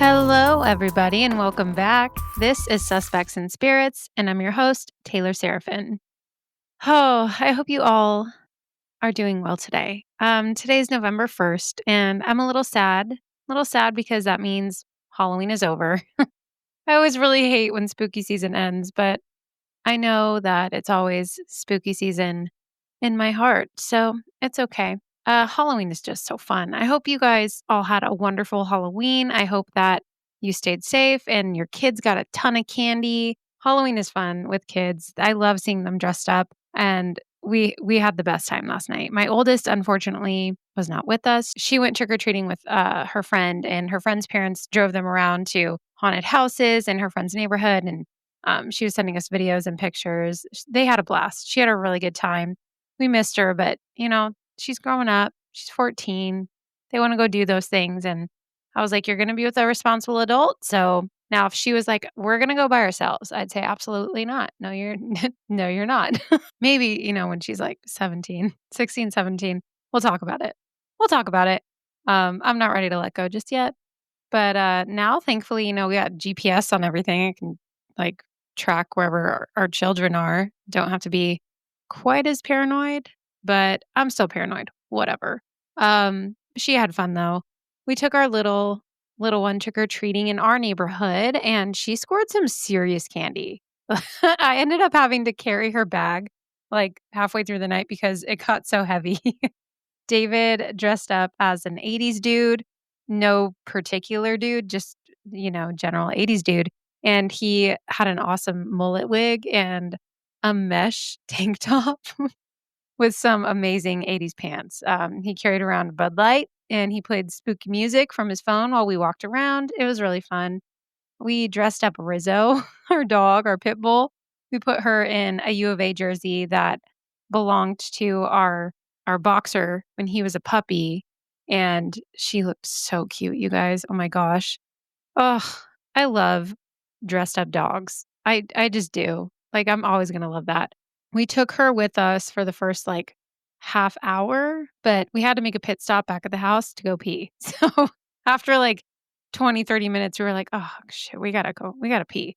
Hello, everybody, and welcome back. This is Suspects and Spirits, and I'm your host, Taylor Seraphin. Oh, I hope you all are doing well today. Today's November 1st, and I'm a little sad. A little sad because that means Halloween is over. I always really hate when spooky season ends, but I know that it's always spooky season in my heart, so it's okay. Halloween is just so fun. I hope you guys all had a wonderful Halloween. I hope that you stayed safe and your kids got a ton of candy. Halloween is fun with kids. I love seeing them dressed up, and we had the best time last night. My oldest, unfortunately, was not with us. She went trick or treating with her friend, and her friend's parents drove them around to haunted houses in her friend's neighborhood, and she was sending us videos and pictures. They had a blast. She had a really good time. We missed her, but she's growing up. She's 14. They want to go do those things. And I was like, you're going to be with a responsible adult. So now if she was like, we're going to go by ourselves, I'd say, absolutely not. No, you're, no, you're not. Maybe, when she's like 17, 16, 17, we'll talk about it. We'll talk about it. I'm not ready to let go just yet. But now, thankfully, we got GPS on everything. I can like track wherever our children are. Don't have to be quite as paranoid, but I'm still paranoid. Whatever. She had fun though. We took our little one trick or treating in our neighborhood, and she scored some serious candy. I ended up having to carry her bag like halfway through the night because it got so heavy. David dressed up as an 80s dude, no particular dude, just, general 80s dude. And he had an awesome mullet wig and a mesh tank top with some amazing 80s pants. He carried around a Bud Light and he played spooky music from his phone while we walked around. It was really fun. We dressed up Rizzo, our dog, our pit bull. We put her in a U of A jersey that belonged to our boxer when he was a puppy, and she looked so cute, you guys. Oh my gosh. Oh, I love dressed up dogs. I just do. Like I'm always going to love that. We took her with us for the first like half hour, but we had to make a pit stop back at the house to go pee. So after like 20, 30 minutes, we were like, oh shit, we gotta go. We gotta pee.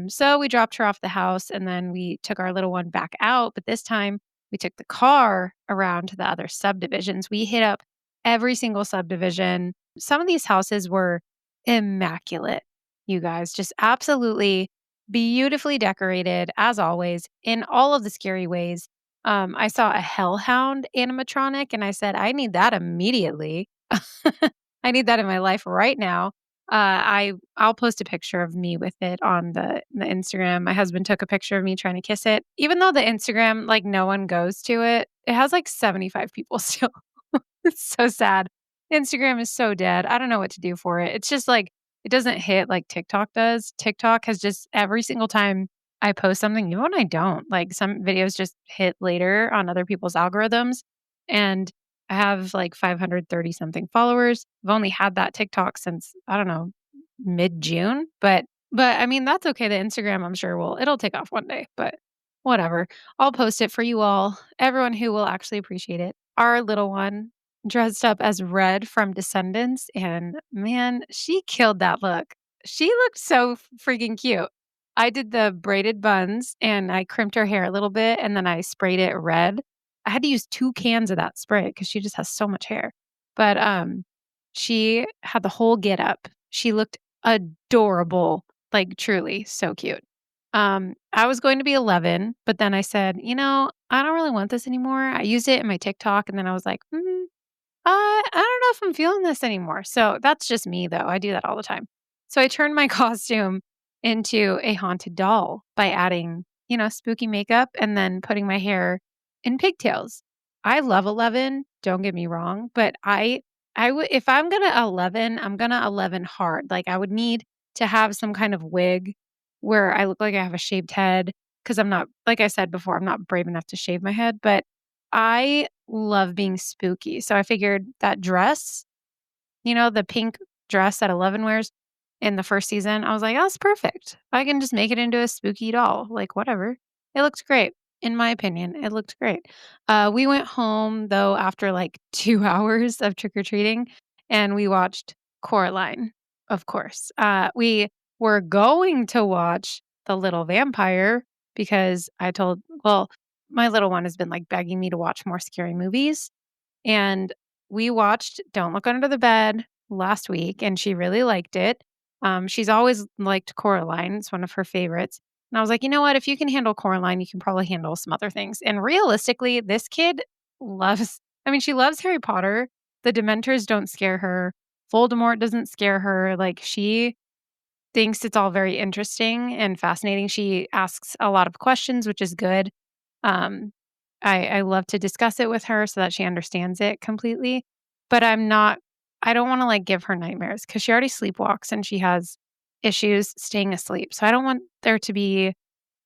So we dropped her off the house and then we took our little one back out. But this time we took the car around to the other subdivisions. We hit up every single subdivision. Some of these houses were immaculate, you guys, just absolutely beautifully decorated as always in all of the scary ways. I saw a hellhound animatronic and I said, I need that immediately. I need that in my life right now. I'll post a picture of me with it on the Instagram. My husband took a picture of me trying to kiss it. Even though the Instagram, like no one goes to it, it has like 75 people still. It's so sad. Instagram is so dead. I don't know what to do for it. It's just like it doesn't hit like TikTok does. TikTok has just every single time I post something, even when I don't, like some videos just hit later on other people's algorithms. And I have like 530 something followers. I've only had that TikTok since I don't know, mid-June, but I mean that's okay. The Instagram I'm sure it'll take off one day, but whatever. I'll post it for you all, everyone who will actually appreciate it. Our little one dressed up as Red from Descendants, and man, she killed that look. She looked so freaking cute. I did the braided buns and I crimped her hair a little bit and then I sprayed it red. I had to use 2 cans of that spray because she just has so much hair. But she had the whole get up. She looked adorable, like truly so cute. I was going to be 11, but then I said, I don't really want this anymore. I used it in my TikTok and then I was like, I don't know if I'm feeling this anymore. So that's just me though. I do that all the time. So I turned my costume into a haunted doll by adding, spooky makeup and then putting my hair in pigtails. I love 11, don't get me wrong, but I would if I'm going to 11, I'm going to 11 hard. Like I would need to have some kind of wig where I look like I have a shaved head because I'm not like I said before, I'm not brave enough to shave my head, but I love being spooky. So I figured that dress, the pink dress that 11 wears in the first season, I was like, oh, that's perfect. I can just make it into a spooky doll. Like, whatever. It looked great. In my opinion, it looked great. We went home, though, after like 2 hours of trick or treating, and we watched Coraline. of course. We were going to watch The Little Vampire because my little one has been like begging me to watch more scary movies. And we watched Don't Look Under the Bed last week, and she really liked it. She's always liked Coraline. It's one of her favorites. And I was like, you know what? If you can handle Coraline, you can probably handle some other things. And realistically, this kid she loves Harry Potter. The Dementors don't scare her. Voldemort doesn't scare her. Like, she thinks it's all very interesting and fascinating. She asks a lot of questions, which is good. Um, I love to discuss it with her so that she understands it completely. But I don't want to like give her nightmares because she already sleepwalks and she has issues staying asleep. So I don't want there to be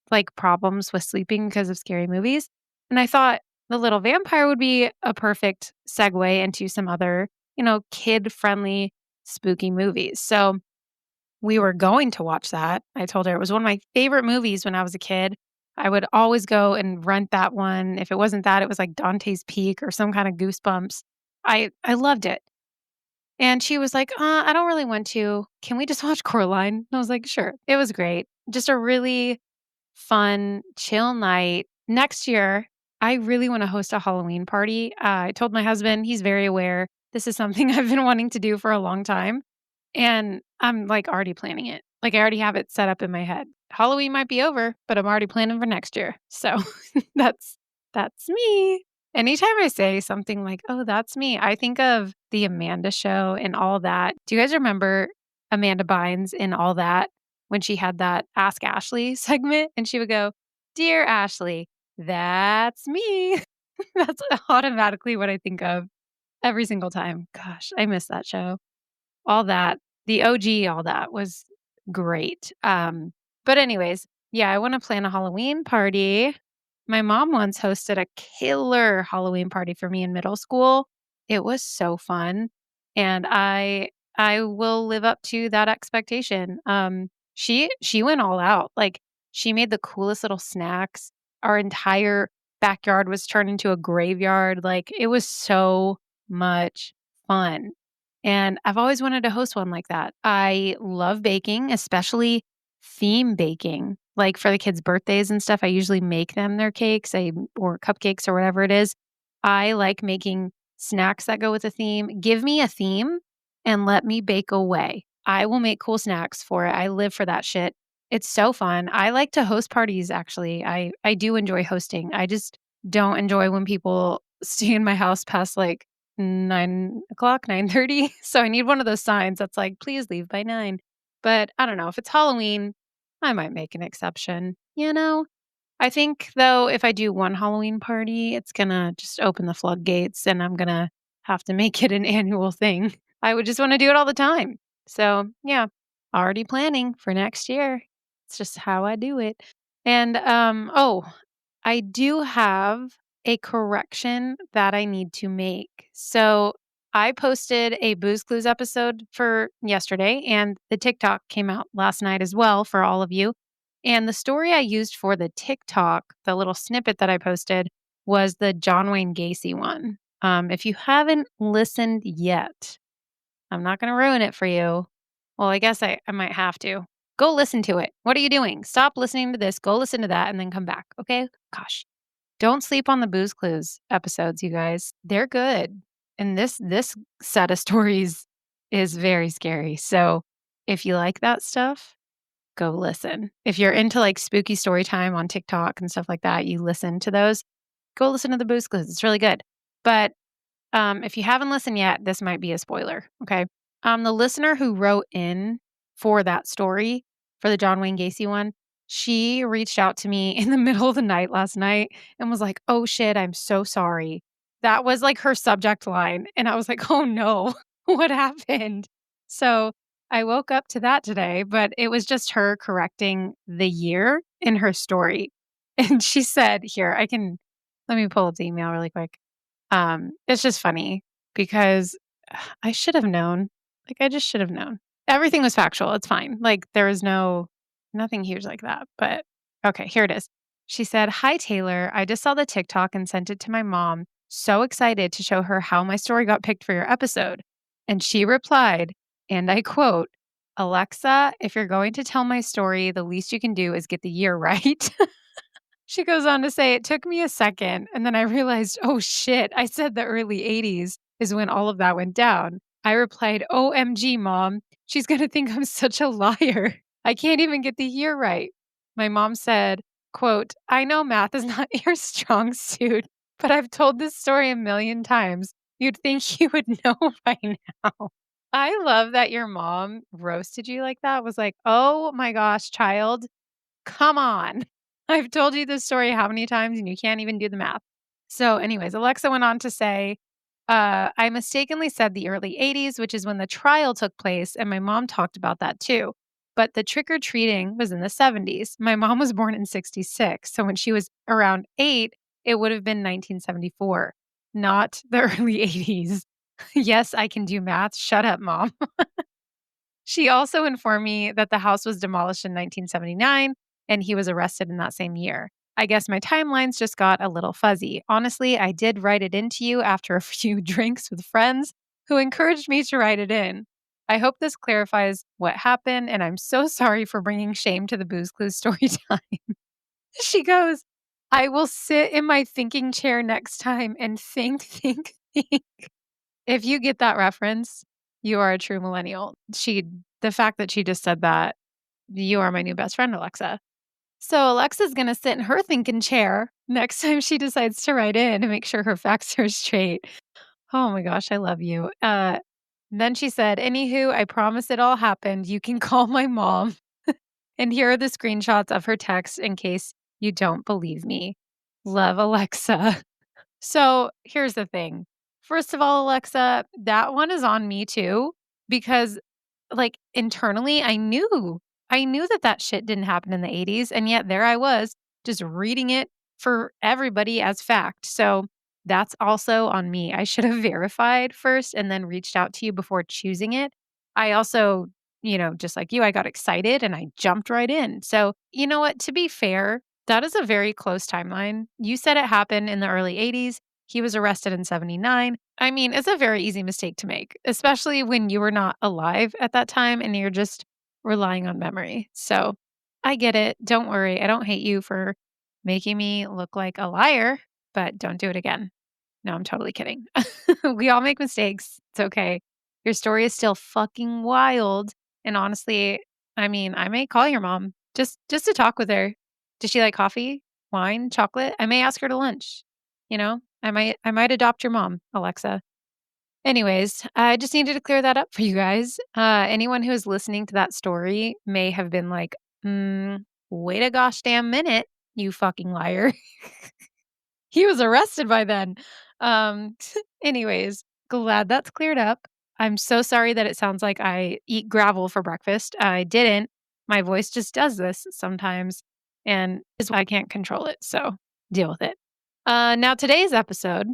like problems with sleeping because of scary movies. And I thought The Little Vampire would be a perfect segue into some other, kid friendly, spooky movies. So we were going to watch that. I told her it was one of my favorite movies when I was a kid. I would always go and rent that one. If it wasn't that, it was like Dante's Peak or some kind of Goosebumps. I loved it. And she was like, I don't really want to. Can we just watch Coraline? And I was like, sure. It was great. Just a really fun, chill night. Next year, I really want to host a Halloween party. I told my husband, he's very aware. This is something I've been wanting to do for a long time. And I'm like already planning it. Like, I already have it set up in my head. Halloween might be over, but I'm already planning for next year. So that's me. Anytime I say something like, "Oh, that's me," I think of the Amanda Show and All That. Do you guys remember Amanda Bynes in All That when she had that Ask Ashley segment and she would go, "Dear Ashley, that's me." That's automatically what I think of every single time. Gosh, I miss that show. All That, the OG All That was great. But anyways, yeah, I wanna plan a Halloween party. My mom once hosted a killer Halloween party for me in middle school. It was so fun, and I will live up to that expectation. She went all out. Like, she made the coolest little snacks. Our entire backyard was turned into a graveyard. Like, it was so much fun. And I've always wanted to host one like that. I love baking, especially theme baking. Like, for the kids' birthdays and stuff, I usually make them their cakes, or cupcakes or whatever it is. I like making snacks that go with a theme. Give me a theme and let me bake away. I will make cool snacks for it. I live for that shit. It's so fun. I like to host parties, actually. I do enjoy hosting. I just don't enjoy when people stay in my house past like 9 o'clock, 9:30. So I need one of those signs that's like, please leave by 9. But I don't know. If it's Halloween, I might make an exception. I think though, if I do one Halloween party, it's gonna just open the floodgates and I'm gonna have to make it an annual thing. I would just want to do it all the time. So yeah, already planning for next year. It's just how I do it. And I do have a correction that I need to make. So I posted a Booze Clues episode for yesterday, and the TikTok came out last night as well for all of you. And the story I used for the TikTok, the little snippet that I posted, was the John Wayne Gacy one. If you haven't listened yet, I'm not going to ruin it for you. Well, I guess I might have to. Go listen to it. What are you doing? Stop listening to this. Go listen to that and then come back. Okay? Gosh. Don't sleep on the Booze Clues episodes, you guys. They're good. And this set of stories is very scary. So if you like that stuff, go listen. If you're into like spooky story time on TikTok and stuff like that, you listen to those, go listen to the Booze Clues. It's really good. But if you haven't listened yet, this might be a spoiler. Okay. The listener who wrote in for that story, for the John Wayne Gacy one, she reached out to me in the middle of the night last night and was like, "Oh shit, I'm so sorry." That was like her subject line. And I was like, "Oh no, what happened?" So I woke up to that today, but it was just her correcting the year in her story. And she said, let me pull up the email really quick. It's just funny because I should have known. Like, I just should have known. Everything was factual. It's fine. Like, there was nothing huge like that. But okay, here it is. She said, "Hi, Taylor. I just saw the TikTok and sent it to my mom. So excited to show her how my story got picked for your episode." And she replied, and I quote, Alexa, if you're going to tell my story, the least you can do is get the year right. She goes on to say, it took me a second. And then I realized, oh shit, I said the early 80s is when all of that went down. I replied, OMG, mom. She's going to think I'm such a liar. I can't even get the year right. My mom said, quote, I know math is not your strong suit, but I've told this story a million times. You'd think you would know by now. I love that your mom roasted you like that, was like, oh my gosh, child, come on. I've told you this story how many times and you can't even do the math. So, anyways, Alexa went on to say, I mistakenly said the early 80s, which is when the trial took place. And my mom talked about that too. But the trick or treating was in the 70s. My mom was born in 66. So when she was around 8, it would have been 1974, not the early 80s. Yes, I can do math. Shut up, mom. She also informed me that the house was demolished in 1979 and he was arrested in that same year. I guess my timelines just got a little fuzzy. Honestly, I did write it into you after a few drinks with friends who encouraged me to write it in. I hope this clarifies what happened, and I'm so sorry for bringing shame to the Booze Clues story time. She goes, I will sit in my thinking chair next time and think. If you get that reference, you are a true millennial. The fact that she just said that, you are my new best friend, Alexa. So Alexa's going to sit in her thinking chair next time she decides to write in and make sure her facts are straight. Oh my gosh, I love you. Then she said, anywho, I promise it all happened. You can call my mom. And here are the screenshots of her text in case you don't believe me. Love, Alexa. So here's the thing. First of all, Alexa, that one is on me too, because like internally, I knew that that shit didn't happen in the 80s. And yet there I was just reading it for everybody as fact. So that's also on me. I should have verified first and then reached out to you before choosing it. I also, just like you, I got excited and I jumped right in. So, you know what? To be fair, that is a very close timeline. You said it happened in the early 80s. He was arrested in 79. I mean, it's a very easy mistake to make, especially when you were not alive at that time and you're just relying on memory. So I get it. Don't worry. I don't hate you for making me look like a liar, but don't do it again. No, I'm totally kidding. We all make mistakes. It's okay. Your story is still fucking wild. And honestly, I mean, I may call your mom just to talk with her. Does she like coffee, wine, chocolate? I may ask her to lunch. I might adopt your mom, Alexa. Anyways, I just needed to clear that up for you guys. Anyone who is listening to that story may have been like, wait a gosh damn minute, you fucking liar. He was arrested by then. Um, anyways, glad that's cleared up. I'm so sorry that it sounds like I eat gravel for breakfast. I didn't. My voice just does this sometimes, and I can't control it. So deal with it. Now, today's episode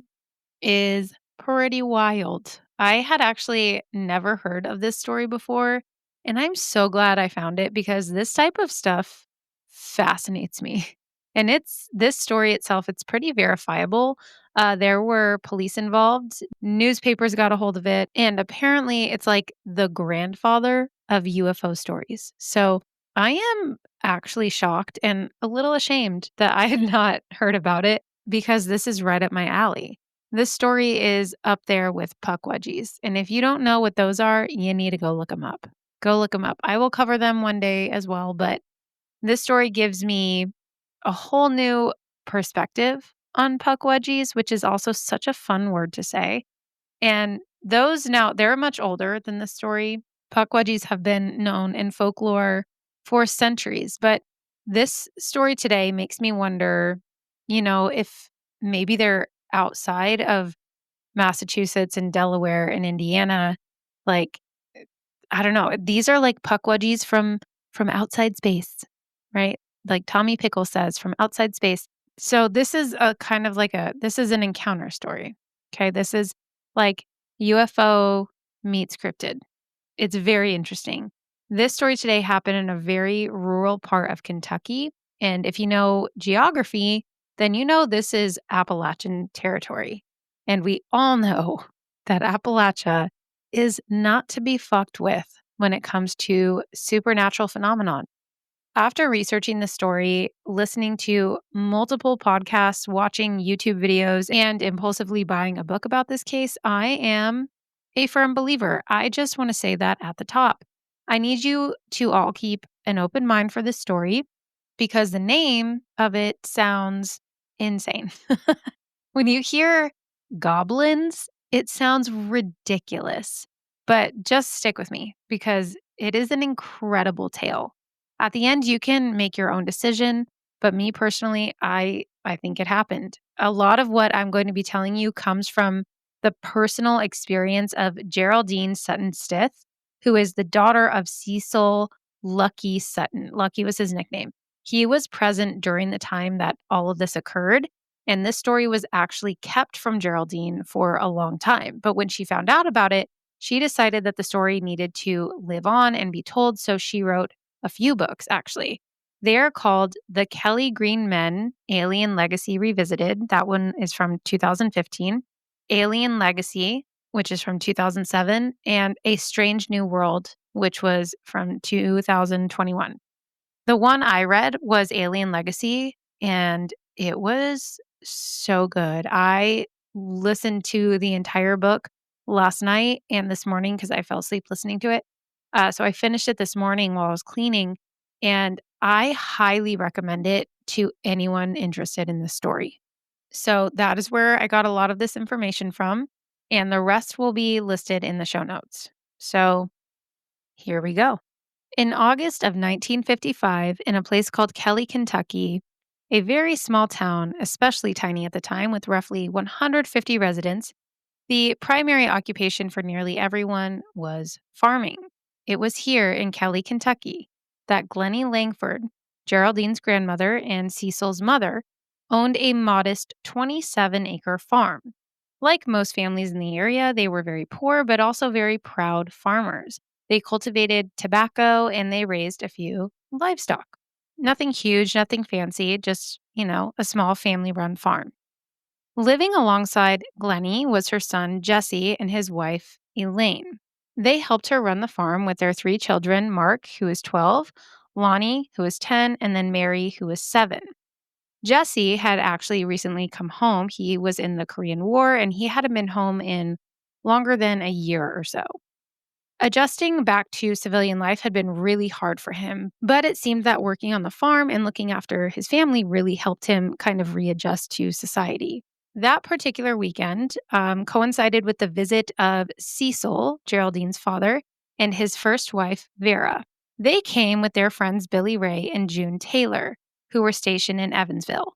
is pretty wild. I had actually never heard of this story before, and I'm so glad I found it because this type of stuff fascinates me. And this story itself, it's pretty verifiable. There were police involved, newspapers got a hold of it, and apparently it's like the grandfather of UFO stories. So I am actually shocked and a little ashamed that I had not heard about it because this is right up my alley. This story is up there with puck wedgies. And if you don't know what those are, you need to go look them up. Go look them up. I will cover them one day as well. But this story gives me a whole new perspective on puck wedgies, which is also such a fun word to say. And those now, they're much older than the story. Puck wedgies have been known in folklore for centuries. But this story today makes me wonder, if maybe they're outside of Massachusetts and Delaware and Indiana. Like, I don't know. These are like puck wedgies from outside space, right? Like Tommy Pickle says, from outside space. So this is a kind of like this is an encounter story. Okay. This is like UFO meets cryptid. It's very interesting. This story today happened in a very rural part of Kentucky. And if you know geography, then you know this is Appalachian territory. And we all know that Appalachia is not to be fucked with when it comes to supernatural phenomenon. After researching the story, listening to multiple podcasts, watching YouTube videos, and impulsively buying a book about this case, I am a firm believer. I just want to say that at the top. I need you to all keep an open mind for this story because the name of it sounds insane. When you hear goblins, it sounds ridiculous, but just stick with me because it is an incredible tale. At the end, you can make your own decision, but me personally, I think it happened. A lot of what I'm going to be telling you comes from the personal experience of Geraldine Sutton Stith, who is the daughter of Cecil Lucky Sutton. Lucky was his nickname. He was present during the time that all of this occurred. And this story was actually kept from Geraldine for a long time. But when she found out about it, she decided that the story needed to live on and be told. So she wrote a few books, actually. They are called The Kelly Green Men, Alien Legacy Revisited. That one is from 2015. Alien Legacy, which is from 2007. And A Strange New World, which was from 2021. The one I read was Alien Legacy, and it was so good. I listened to the entire book last night and this morning because I fell asleep listening to it. So I finished it this morning while I was cleaning, and I highly recommend it to anyone interested in this story. So that is where I got a lot of this information from, and the rest will be listed in the show notes. So here we go. In August of 1955, in a place called Kelly, Kentucky, a very small town, especially tiny at the time, with roughly 150 residents, the primary occupation for nearly everyone was farming. It was here in Kelly, Kentucky, that Glennie Langford, Geraldine's grandmother and Cecil's mother, owned a modest 27-acre farm. Like most families in the area, they were very poor, but also very proud farmers. They cultivated tobacco and they raised a few livestock. Nothing huge, nothing fancy, just, a small family run farm. Living alongside Glennie was her son, Jesse, and his wife, Elaine. They helped her run the farm with their three children, Mark, who was 12, Lonnie, who was 10, and then Mary, who was 7. Jesse had actually recently come home. He was in the Korean War and he hadn't been home in longer than a year or so. Adjusting back to civilian life had been really hard for him, but it seemed that working on the farm and looking after his family really helped him kind of readjust to society. That particular weekend coincided with the visit of Cecil, Geraldine's father, and his first wife, Vera. They came with their friends Billy Ray and June Taylor, who were stationed in Evansville.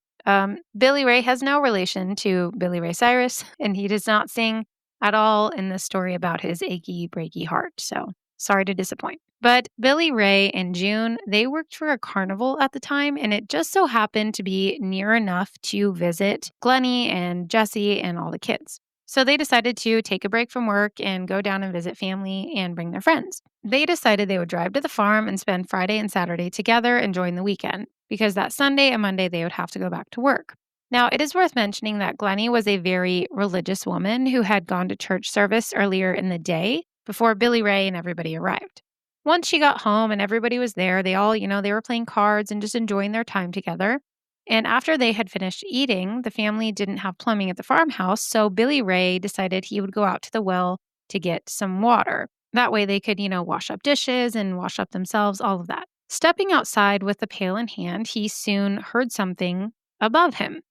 Billy Ray has no relation to Billy Ray Cyrus, and he does not sing at all in this story about his achy, breaky heart. So sorry to disappoint. But Billy Ray and June, they worked for a carnival at the time, and it just so happened to be near enough to visit Glennie and Jesse and all the kids. So they decided to take a break from work and go down and visit family and bring their friends. They decided they would drive to the farm and spend Friday and Saturday together enjoying the weekend, because that Sunday and Monday they would have to go back to work. Now, it is worth mentioning that Glennie was a very religious woman who had gone to church service earlier in the day before Billy Ray and everybody arrived. Once she got home and everybody was there, they all, they were playing cards and just enjoying their time together. And after they had finished eating, the family didn't have plumbing at the farmhouse, so Billy Ray decided he would go out to the well to get some water. That way they could, wash up dishes and wash up themselves, all of that. Stepping outside with the pail in hand, he soon heard something above him.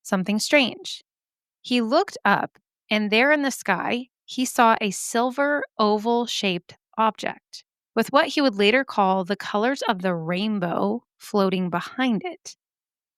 Something strange. He looked up, and there in the sky, he saw a silver oval-shaped object with what he would later call the colors of the rainbow floating behind it.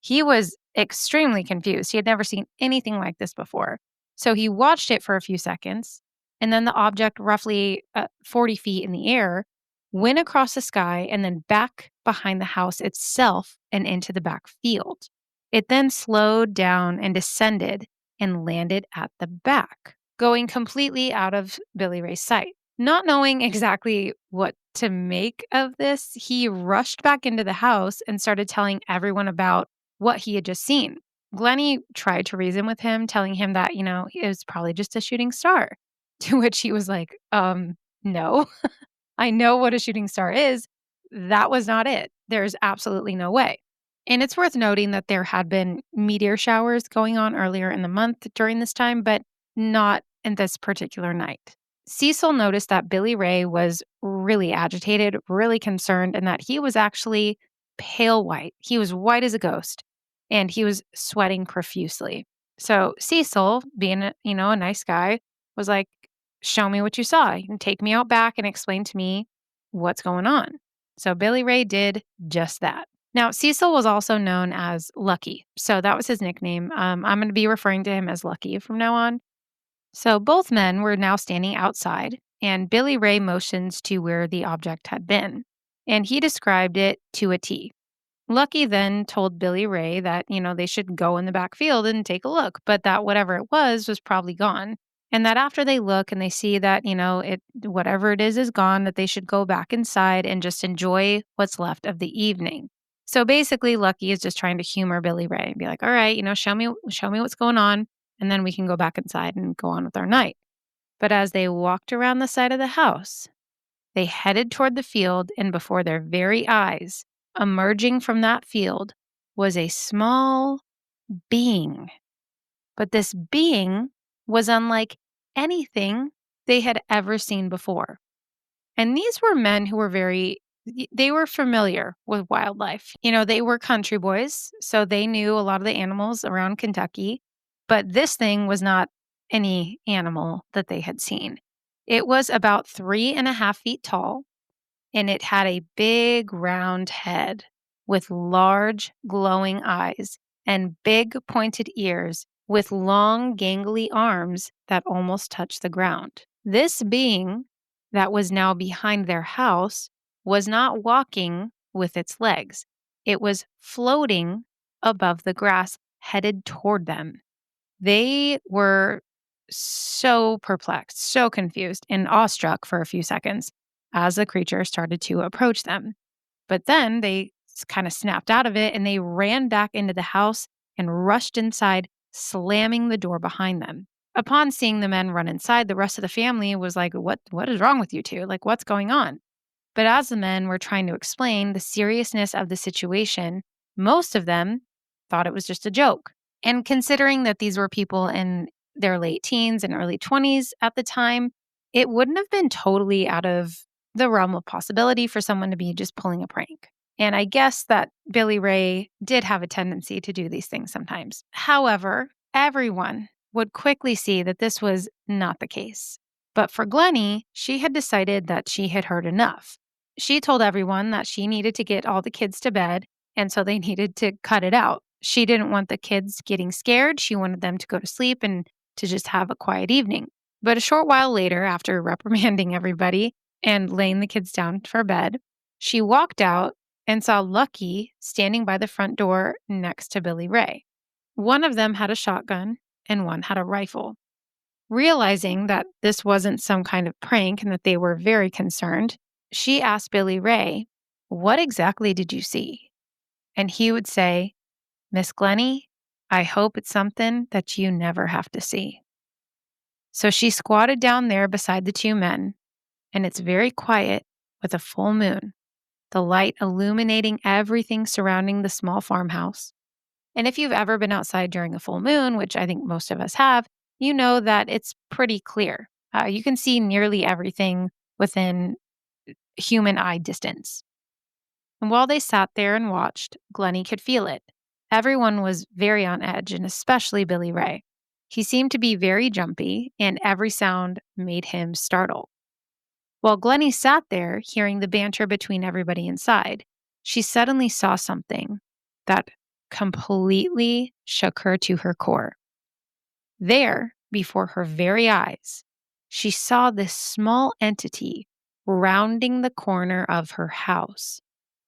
He was extremely confused. He had never seen anything like this before. So he watched it for a few seconds, and then the object, roughly 40 feet in the air, went across the sky and then back behind the house itself and into the back field. It then slowed down and descended and landed at the back, going completely out of Billy Ray's sight. Not knowing exactly what to make of this, he rushed back into the house and started telling everyone about what he had just seen. Glennie tried to reason with him, telling him that, it was probably just a shooting star, to which he was like, no. I know what a shooting star is. That was not it. There's absolutely no way. And it's worth noting that there had been meteor showers going on earlier in the month during this time, but not in this particular night. Cecil noticed that Billy Ray was really agitated, really concerned, and that he was actually pale white. He was white as a ghost, and he was sweating profusely. So Cecil, being a nice guy, was like, "Show me what you saw. You can take me out back and explain to me what's going on." So Billy Ray did just that. Now, Cecil was also known as Lucky. So that was his nickname. I'm going to be referring to him as Lucky from now on. So both men were now standing outside, and Billy Ray motions to where the object had been, and he described it to a T. Lucky then told Billy Ray that, they should go in the back field and take a look, but that whatever it was probably gone. And that after they look and they see that, whatever it is gone, that they should go back inside and just enjoy what's left of the evening. So basically, Lucky is just trying to humor Billy Ray and be like, all right, show me what's going on, and then we can go back inside and go on with our night. But as they walked around the side of the house, they headed toward the field, and before their very eyes, emerging from that field, was a small being. But this being was unlike anything they had ever seen before. And these were men who were they were familiar with wildlife. They were country boys, so they knew a lot of the animals around Kentucky. But this thing was not any animal that they had seen. It was about 3.5 feet tall, and it had a big round head with large glowing eyes and big pointed ears with long gangly arms that almost touched the ground. This being that was now behind their house was not walking with its legs. It was floating above the grass, headed toward them. They were so perplexed, so confused, and awestruck for a few seconds as the creature started to approach them. But then they kind of snapped out of it and they ran back into the house and rushed inside, slamming the door behind them. Upon seeing the men run inside, the rest of the family was like, What is wrong with you two? Like, what's going on?" But as the men were trying to explain the seriousness of the situation, most of them thought it was just a joke. And considering that these were people in their late teens and early 20s at the time, it wouldn't have been totally out of the realm of possibility for someone to be just pulling a prank. And I guess that Billy Ray did have a tendency to do these things sometimes. However, everyone would quickly see that this was not the case. But for Glennie, she had decided that she had heard enough. She told everyone that she needed to get all the kids to bed, and so they needed to cut it out. She didn't want the kids getting scared. She wanted them to go to sleep and to just have a quiet evening. But a short while later, after reprimanding everybody and laying the kids down for bed, she walked out and saw Lucky standing by the front door next to Billy Ray. One of them had a shotgun and one had a rifle. Realizing that this wasn't some kind of prank and that they were very concerned, she asked Billy Ray, "What exactly did you see?" And he would say, "Miss Glennie, I hope it's something that you never have to see." So she squatted down there beside the two men, and it's very quiet with a full moon, the light illuminating everything surrounding the small farmhouse. And if you've ever been outside during a full moon, which I think most of us have, you know that it's pretty clear. You can see nearly everything within human eye distance. And while they sat there and watched, Glennie could feel it. Everyone was very on edge, and especially Billy Ray. He seemed to be very jumpy, and every sound made him startle. While Glennie sat there, hearing the banter between everybody inside, she suddenly saw something that completely shook her to her core. There, before her very eyes, she saw this small entity rounding the corner of her house.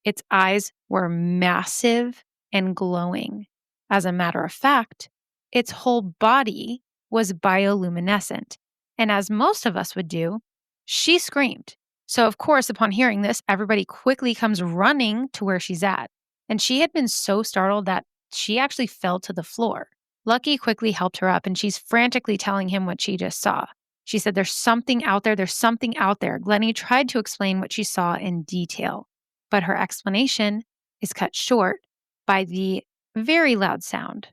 Its eyes were massive and glowing. As a matter of fact, its whole body was bioluminescent. And as most of us would do, she screamed. So, of course, upon hearing this, everybody quickly comes running to where she's at. And she had been so startled that she actually fell to the floor. Lucky quickly helped her up, and she's frantically telling him what she just saw. She said, "There's something out there. There's something out there." Glennie tried to explain what she saw in detail, but her explanation is cut short by the very loud sound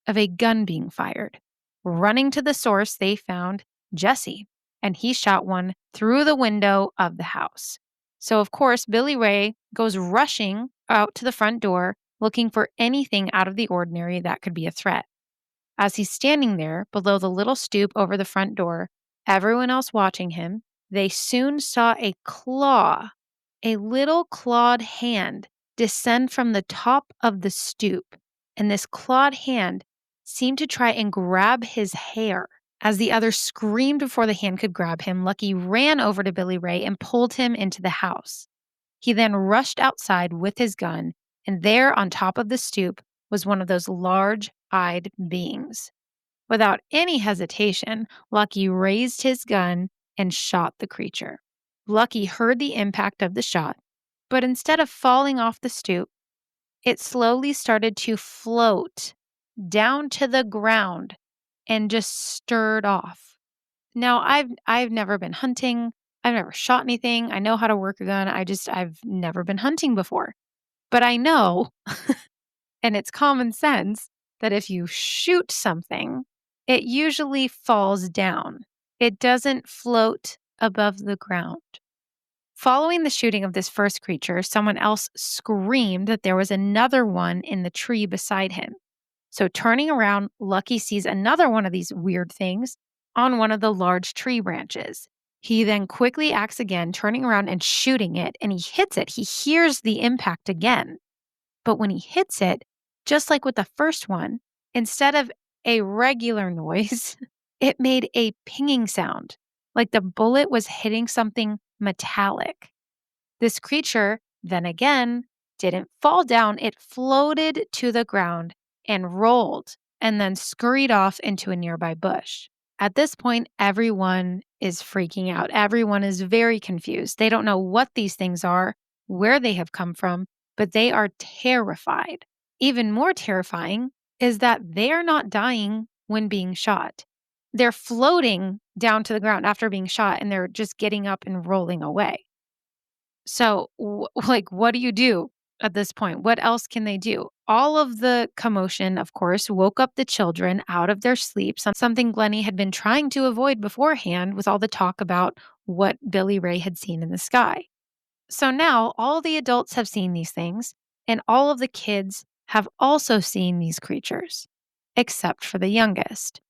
of a gun being fired. Running to the source, they found Jesse, and he shot one through the window of the house. So, of course, Billy Ray goes rushing out to the front door looking for anything out of the ordinary that could be a threat. As he's standing there below the little stoop over the front door, everyone else watching him, they soon saw a little clawed hand descend from the top of the stoop. And this clawed hand seemed to try and grab his hair. As the other screamed before the hand could grab him, Lucky ran over to Billy Ray and pulled him into the house. He then rushed outside with his gun, and there on top of the stoop was one of those large-eyed beings. Without any hesitation, Lucky raised his gun and shot the creature. Lucky heard the impact of the shot, but instead of falling off the stoop, it slowly started to float down to the ground and just stirred off. Now, I've never been hunting. I've never shot anything. I know how to work a gun. I've never been hunting before. But I know, and it's common sense, that if you shoot something, it usually falls down. It doesn't float above the ground. Following the shooting of this first creature, someone else screamed that there was another one in the tree beside him. So turning around, Lucky sees another one of these weird things on one of the large tree branches. He then quickly acts again, turning around and shooting it, and he hits it. He hears the impact again. But when he hits it, just like with the first one, instead of a regular noise, it made a pinging sound, like the bullet was hitting something metallic. This creature, then again, didn't fall down. It floated to the ground and rolled and then scurried off into a nearby bush. At this point, everyone is freaking out. Everyone is very confused. They don't know what these things are, where they have come from, but they are terrified. Even more terrifying is that they are not dying when being shot. They're floating down to the ground after being shot, and they're just getting up and rolling away. So, what do you do at this point? What else can they do? All of the commotion, of course, woke up the children out of their sleep, something Glennie had been trying to avoid beforehand with all the talk about what Billy Ray had seen in the sky. So now all the adults have seen these things, and all of the kids have also seen these creatures, except for the youngest.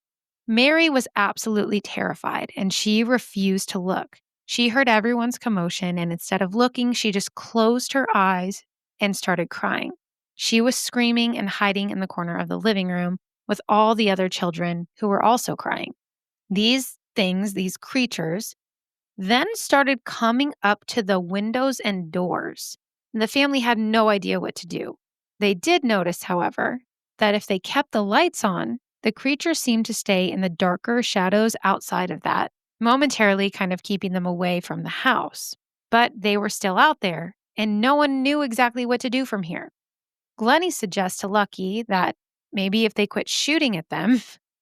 Mary was absolutely terrified, and she refused to look. She heard everyone's commotion, and instead of looking, she just closed her eyes and started crying. She was screaming and hiding in the corner of the living room with all the other children who were also crying. These things, these creatures, then started coming up to the windows and doors. And the family had no idea what to do. They did notice, however, that if they kept the lights on, the creatures seemed to stay in the darker shadows outside of that, momentarily kind of keeping them away from the house. But they were still out there, and no one knew exactly what to do from here. Glennie suggests to Lucky that maybe if they quit shooting at them,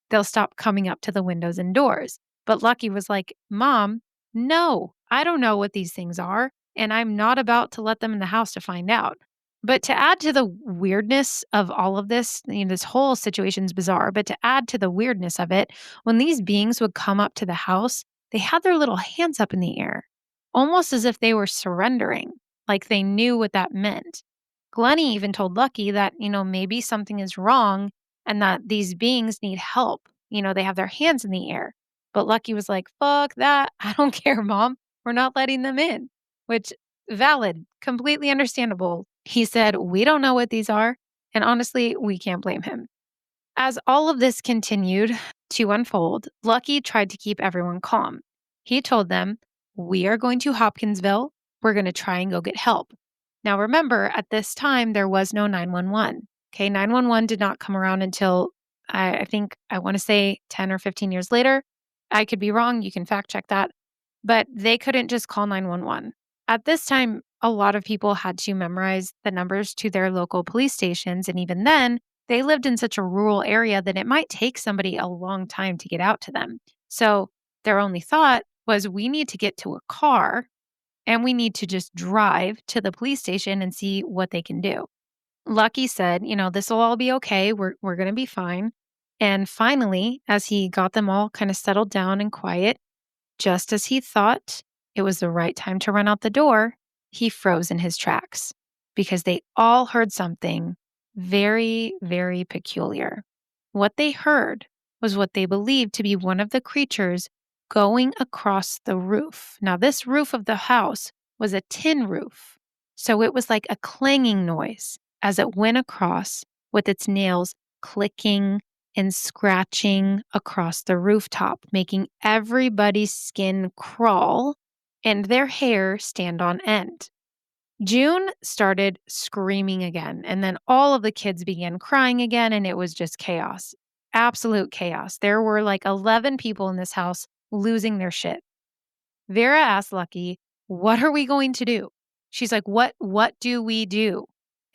they'll stop coming up to the windows and doors. But Lucky was like, "Mom, no, I don't know what these things are, and I'm not about to let them in the house to find out." But to add to the weirdness of all of this, this whole situation's bizarre, but to add to the weirdness of it, when these beings would come up to the house, they had their little hands up in the air, almost as if they were surrendering, like they knew what that meant. Glennie even told Lucky that, maybe something is wrong and that these beings need help. They have their hands in the air. But Lucky was like, "Fuck that. I don't care, Mom. We're not letting them in," which valid, completely understandable. He said, "We don't know what these are." And honestly, we can't blame him. As all of this continued to unfold, Lucky tried to keep everyone calm. He told them, "We are going to Hopkinsville. We're going to try and go get help." Now, remember, at this time, there was no 911. Okay, 911 did not come around until I think I want to say 10 or 15 years later. I could be wrong. You can fact check that. But they couldn't just call 911. At this time, a lot of people had to memorize the numbers to their local police stations. And even then, they lived in such a rural area that it might take somebody a long time to get out to them. So Their only thought was, we need to get to a car and we need to just drive to the police station and see what they can do. Lucky said, this will all be okay. We're going to be fine. And finally, as he got them all kind of settled down and quiet, just as he thought it was the right time to run out the door, he froze in his tracks because they all heard something very, very peculiar. What they heard was what they believed to be one of the creatures going across the roof. Now, this roof of the house was a tin roof, so it was like a clanging noise as it went across with its nails clicking and scratching across the rooftop, making everybody's skin crawl and their hair stand on end. June started screaming again, and then all of the kids began crying again, and it was just chaos. Absolute chaos. There were like 11 people in this house losing their shit. Vera asked Lucky, "What are we going to do?" She's like, "What do we do?"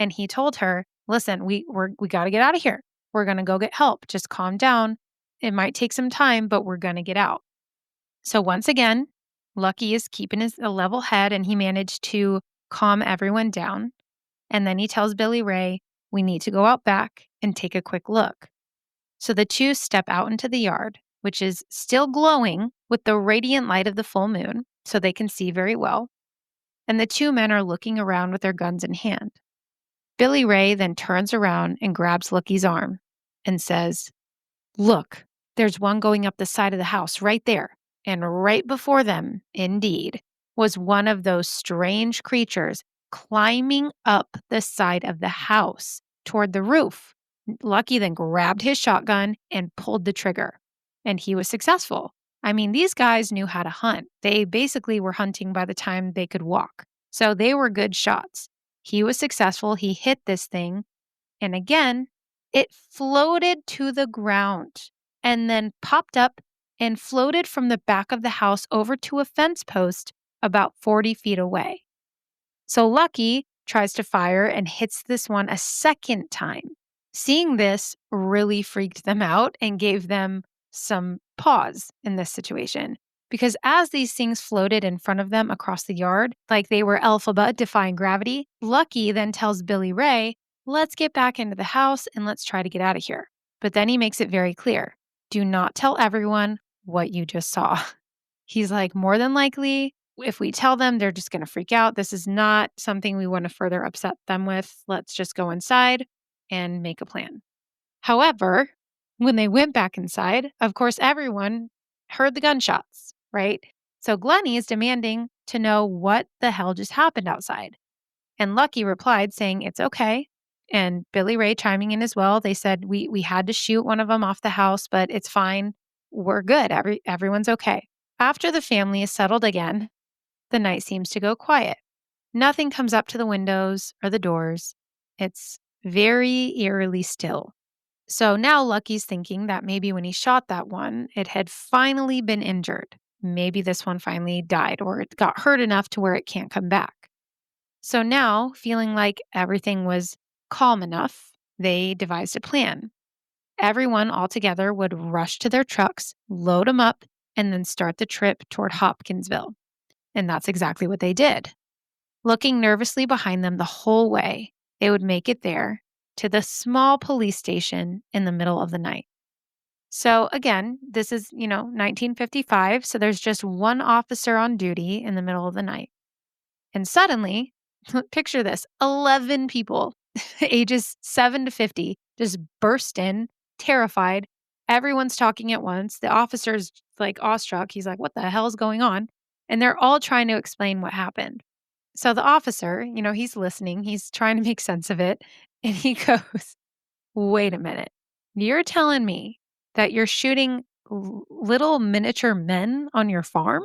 And he told her, "Listen, we got to get out of here. We're going to go get help. Just calm down. It might take some time, but we're going to get out." So once again, Lucky is keeping a level head, and he managed to calm everyone down. And then he tells Billy Ray, "We need to go out back and take a quick look." So the two step out into the yard, which is still glowing with the radiant light of the full moon, so they can see very well. And the two men are looking around with their guns in hand. Billy Ray then turns around and grabs Lucky's arm and says, "Look, there's one going up the side of the house right there." And right before them, indeed, was one of those strange creatures climbing up the side of the house toward the roof. Lucky then grabbed his shotgun and pulled the trigger, and he was successful. I mean, these guys knew how to hunt. They basically were hunting by the time they could walk. So they were good shots. He was successful. He hit this thing, and again, it floated to the ground and then popped up and floated from the back of the house over to a fence post about 40 feet away. So Lucky tries to fire and hits this one a second time. Seeing this really freaked them out and gave them some pause in this situation. Because as these things floated in front of them across the yard, like they were Elphaba defying gravity, Lucky then tells Billy Ray, "Let's get back into the house and let's try to get out of here." But then he makes it very clear, "Do not tell everyone what you just saw." He's like, "More than likely, if we tell them, they're just going to freak out. This is not something we want to further upset them with. Let's just go inside and make a plan." However, when they went back inside, of course, everyone heard the gunshots, right? So Glennie is demanding to know what the hell just happened outside. And Lucky replied saying, "It's okay." And Billy Ray chiming in as well. They said, we had to shoot one of them off the house, but it's fine. We're good. Everyone's okay. After the family is settled again, the night seems to go quiet. Nothing comes up to the windows or the doors. It's very eerily still. So now Lucky's thinking that maybe when he shot that one, it had finally been injured. Maybe this one finally died or it got hurt enough to where it can't come back. So now, feeling like everything was calm enough, they devised a plan. Everyone all together would rush to their trucks, load them up, and then start the trip toward Hopkinsville. And that's exactly what they did. Looking nervously behind them the whole way, they would make it there to the small police station in the middle of the night. So again, this is, 1955, so there's just one officer on duty in the middle of the night. And suddenly, picture this, 11 people, ages 7 to 50, just burst in, terrified. Everyone's talking at once. The officer's like awestruck. He's like, "What the hell is going on?" And they're all trying to explain what happened. So the officer, he's listening. He's trying to make sense of it. And he goes, "Wait a minute. You're telling me that you're shooting little miniature men on your farm?"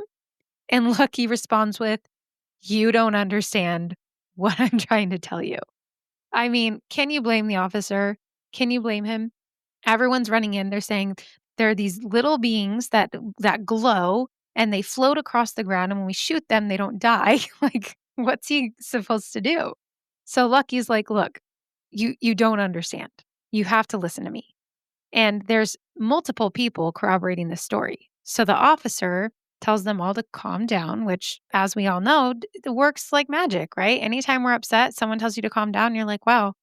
And Lucky responds with, "You don't understand what I'm trying to tell you." I mean, can you blame the officer? Can you blame him? Everyone's running in. They're saying there are these little beings that glow and they float across the ground. And when we shoot them, they don't die. Like, what's he supposed to do? So Lucky's like, "Look, you don't understand. You have to listen to me." And there's multiple people corroborating this story. So the officer tells them all to calm down, which, as we all know, it works like magic, right? Anytime we're upset, someone tells you to calm down, you're like, wow,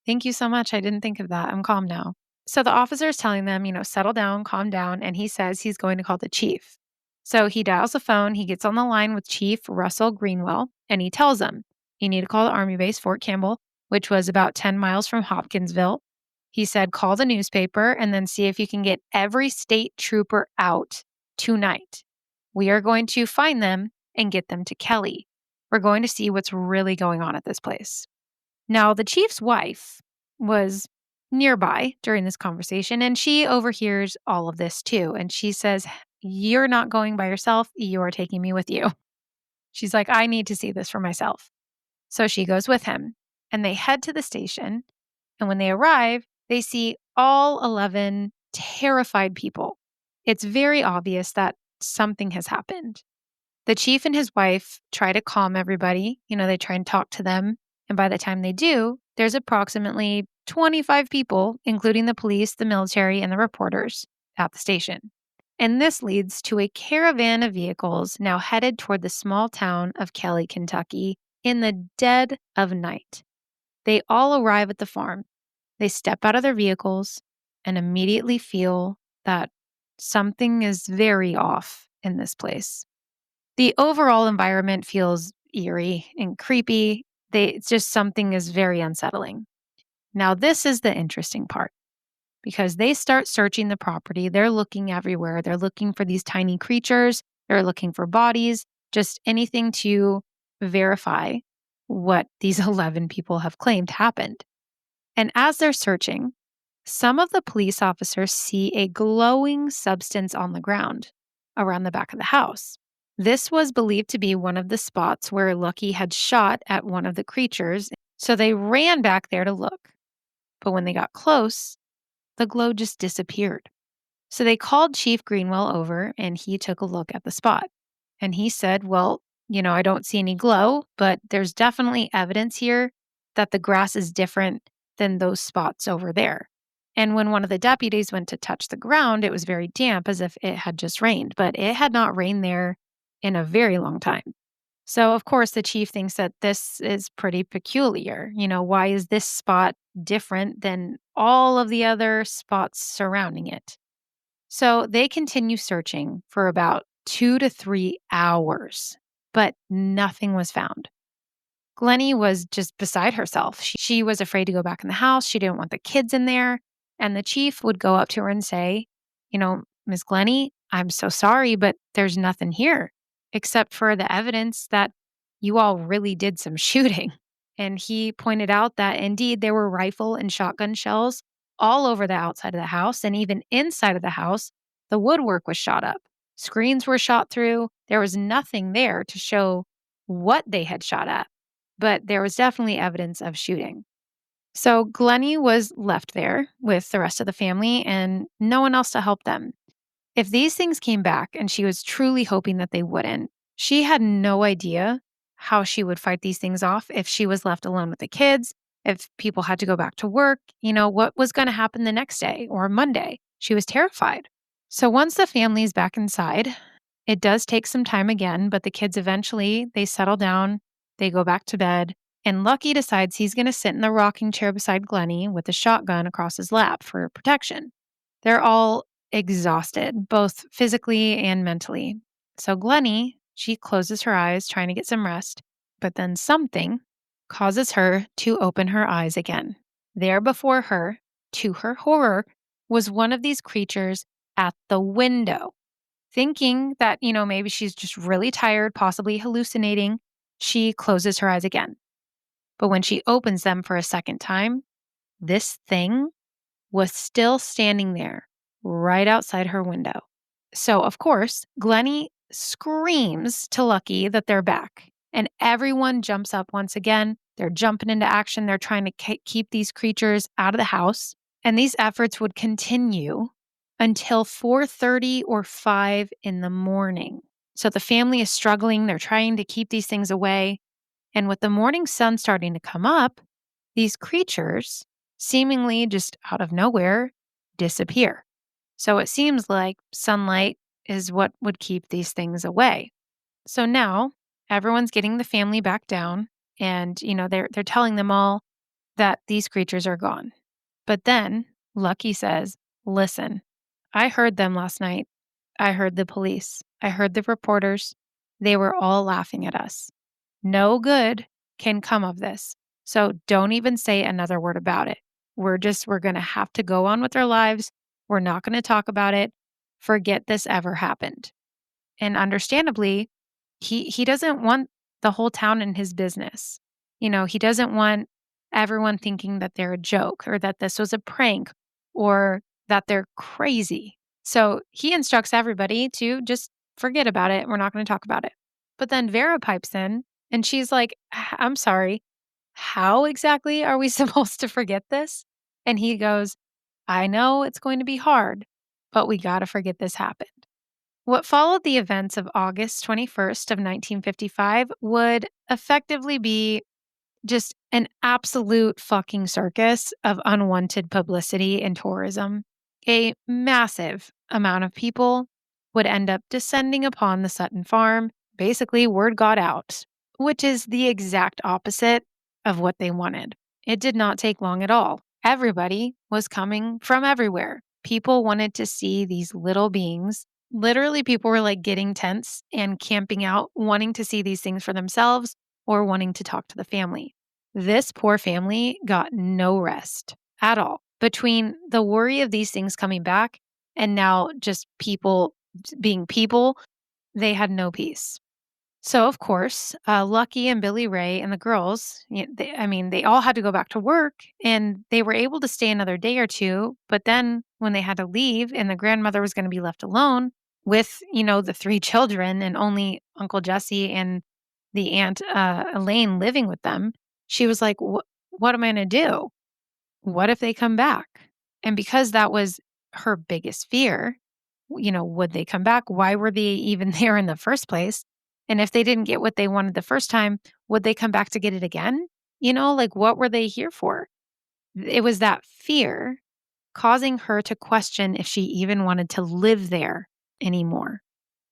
thank you so much. I didn't think of that. I'm calm now. So the officer is telling them, settle down, calm down. And he says he's going to call the chief. So he dials the phone. He gets on the line with Chief Russell Greenwell, and he tells him, you need to call the Army base, Fort Campbell, which was about 10 miles from Hopkinsville. He said, call the newspaper and then see if you can get every state trooper out tonight. We are going to find them and get them to Kelly. We're going to see what's really going on at this place. Now, the chief's wife was nearby during this conversation, and she overhears all of this too. And she says, you're not going by yourself. You are taking me with you. She's like, I need to see this for myself. So she goes with him, and they head to the station. And when they arrive, they see all 11 terrified people. It's very obvious that something has happened. The chief and his wife try to calm everybody. They try and talk to them. And by the time they do, there's approximately 25 people, including the police, the military, and the reporters at the station. And this leads to a caravan of vehicles now headed toward the small town of Kelly, Kentucky, in the dead of night. They all arrive at the farm. They step out of their vehicles and immediately feel that something is very off in this place. The overall environment feels eerie and creepy. It's just something is very unsettling. Now, this is the interesting part because they start searching the property. They're looking everywhere. They're looking for these tiny creatures. They're looking for bodies, just anything to verify what these 11 people have claimed happened. And as they're searching, some of the police officers see a glowing substance on the ground around the back of the house. This was believed to be one of the spots where Lucky had shot at one of the creatures, so they ran back there to look. But when they got close, the glow just disappeared. So they called Chief Greenwell over, and he took a look at the spot. And he said, well, I don't see any glow, but there's definitely evidence here that the grass is different than those spots over there. And when one of the deputies went to touch the ground, it was very damp as if it had just rained, but it had not rained there in a very long time. So, of course, the chief thinks that this is pretty peculiar. Why is this spot different than all of the other spots surrounding it? So they continue searching for about 2 to 3 hours, but nothing was found. Glennie was just beside herself. She was afraid to go back in the house. She didn't want the kids in there. And the chief would go up to her and say, Miss Glennie, I'm so sorry, but there's nothing here except for the evidence that you all really did some shooting. And he pointed out that indeed there were rifle and shotgun shells all over the outside of the house. And even inside of the house, the woodwork was shot up. Screens were shot through. There was nothing there to show what they had shot at, but there was definitely evidence of shooting. So Glennie was left there with the rest of the family and no one else to help them. If these things came back, and she was truly hoping that they wouldn't, she had no idea how she would fight these things off if she was left alone with the kids, if people had to go back to work, what was going to happen the next day or Monday. She was terrified. So once the family's back inside, it does take some time again, but the kids eventually, they settle down, they go back to bed, and Lucky decides he's going to sit in the rocking chair beside Glennie with a shotgun across his lap for protection. They're all exhausted, both physically and mentally. So Glennie, she closes her eyes trying to get some rest, but then something causes her to open her eyes again. There before her, to her horror, was one of these creatures at the window. Thinking that, maybe she's just really tired, possibly hallucinating, she closes her eyes again. But when she opens them for a second time, this thing was still standing there right outside her window. So, of course, Glennie screams to Lucky that they're back. And everyone jumps up once again. They're jumping into action. They're trying to keep these creatures out of the house. And these efforts would continue until 4:30 or 5 in the morning. So the family is struggling. They're trying to keep these things away. And with the morning sun starting to come up, these creatures, seemingly just out of nowhere, disappear. So it seems like sunlight is what would keep these things away. So now everyone's getting the family back down and, they're telling them all that these creatures are gone. But then Lucky says, listen, I heard them last night. I heard the police. I heard the reporters. They were all laughing at us. No good can come of this. So don't even say another word about it. We're going to have to go on with our lives. We're not going to talk about it. Forget this ever happened. And understandably, he doesn't want the whole town in his business. He doesn't want everyone thinking that they're a joke or that this was a prank or that they're crazy. So he instructs everybody to just forget about it. We're not going to talk about it. But then Vera pipes in and she's like, I'm sorry, how exactly are we supposed to forget this? And he goes, I know it's going to be hard, but we got to forget this happened. What followed the events of August 21st of 1955 would effectively be just an absolute fucking circus of unwanted publicity and tourism. A massive amount of people would end up descending upon the Sutton farm. Basically, word got out, which is the exact opposite of what they wanted. It did not take long at all. Everybody was coming from everywhere. People wanted to see these little beings. Literally, people were like getting tents and camping out, wanting to see these things for themselves or wanting to talk to the family. This poor family got no rest at all between the worry of these things coming back and now just people being people. They had no peace. So, of course, Lucky and Billy Ray and the girls, they all had to go back to work and they were able to stay another day or two. But then when they had to leave and the grandmother was going to be left alone with, the three children and only Uncle Jesse and the aunt Elaine living with them, she was like, what am I going to do? What if they come back? And because that was her biggest fear, would they come back? Why were they even there in the first place? And if they didn't get what they wanted the first time, would they come back to get it again? What were they here for? It was that fear causing her to question if she even wanted to live there anymore.